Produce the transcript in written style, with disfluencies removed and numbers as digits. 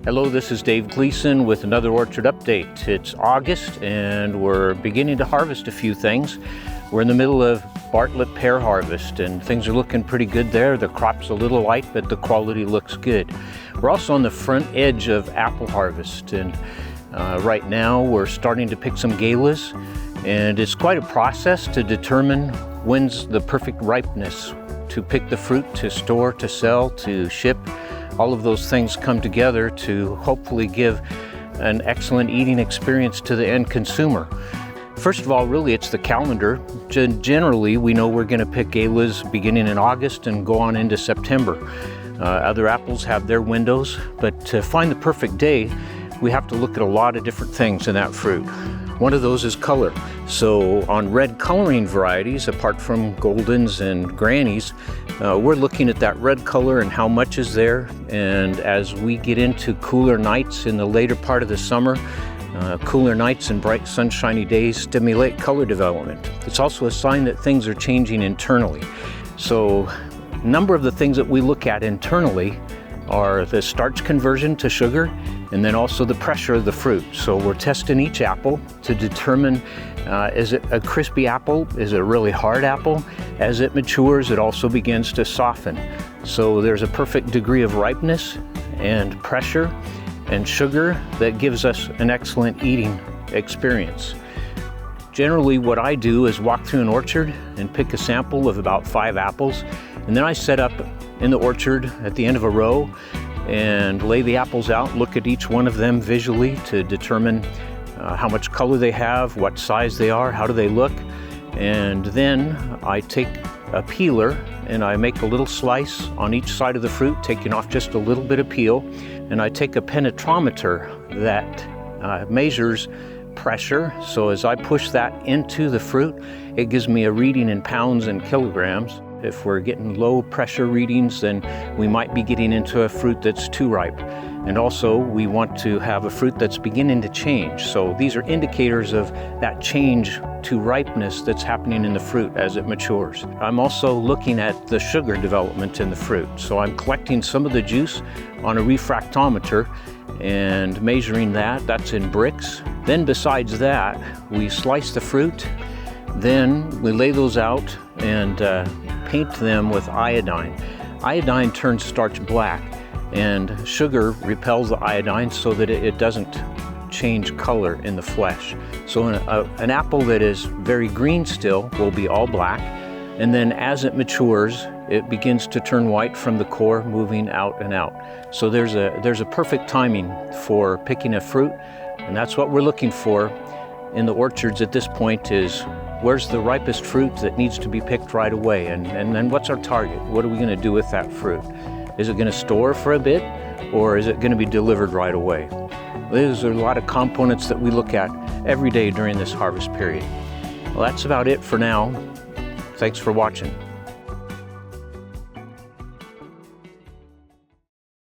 Hello, this is Dave Gleason with another orchard update. It's August and we're beginning to harvest a few things. We're in the middle of Bartlett pear harvest and things are looking pretty good there. The crop's a little light, but the quality looks good. We're also on the front edge of apple harvest, and right now we're starting to pick some Galas, and it's quite a process to determine when's the perfect ripeness to pick the fruit, to store, to sell, to ship. All of those things come together to hopefully give an excellent eating experience to the end consumer. First of all, really it's the calendar. Generally, we know we're going to pick Galas beginning in August and go on into September. Other apples have their windows, but to find the perfect day, we have to look at a lot of different things in that fruit. One of those is color. So on red coloring varieties, apart from Goldens and Grannies, we're looking at that red color and how much is there. And as we get into cooler nights in the later part of the summer, cooler nights and bright sunshiny days stimulate color development. It's also a sign that things are changing internally. So a number of the things that we look at internally are the starch conversion to sugar, and then also the pressure of the fruit. So we're testing each apple to determine, is it a crispy apple? Is it a really hard apple? As it matures, it also begins to soften. So there's a perfect degree of ripeness and pressure and sugar that gives us an excellent eating experience. Generally, what I do is walk through an orchard and pick a sample of about 5 apples, and then I set up in the orchard at the end of a row and lay the apples out, look at each one of them visually to determine how much color they have, what size they are, how do they look. And then I take a peeler and I make a little slice on each side of the fruit, taking off just a little bit of peel. And I take a penetrometer that measures pressure. So as I push that into the fruit, it gives me a reading in pounds and kilograms. If we're getting low pressure readings, then we might be getting into a fruit that's too ripe. And also we want to have a fruit that's beginning to change. So these are indicators of that change to ripeness that's happening in the fruit as it matures. I'm also looking at the sugar development in the fruit. So I'm collecting some of the juice on a refractometer and measuring that. That's in bricks. Then besides that, we slice the fruit, then we lay those out and paint them with iodine. Iodine turns starch black, and sugar repels the iodine so that it doesn't change color in the flesh. So an apple that is very green still will be all black, and then as it matures, it begins to turn white from the core, moving out and out. So there's a perfect timing for picking a fruit, and that's what we're looking for in the orchards at this point is where's the ripest fruit that needs to be picked right away, and then what's our target? What are we going to do with that fruit? Is it going to store for a bit, or is it going to be delivered right away? Those are a lot of components that we look at every day during this harvest period. Well, that's about it for now. Thanks for watching.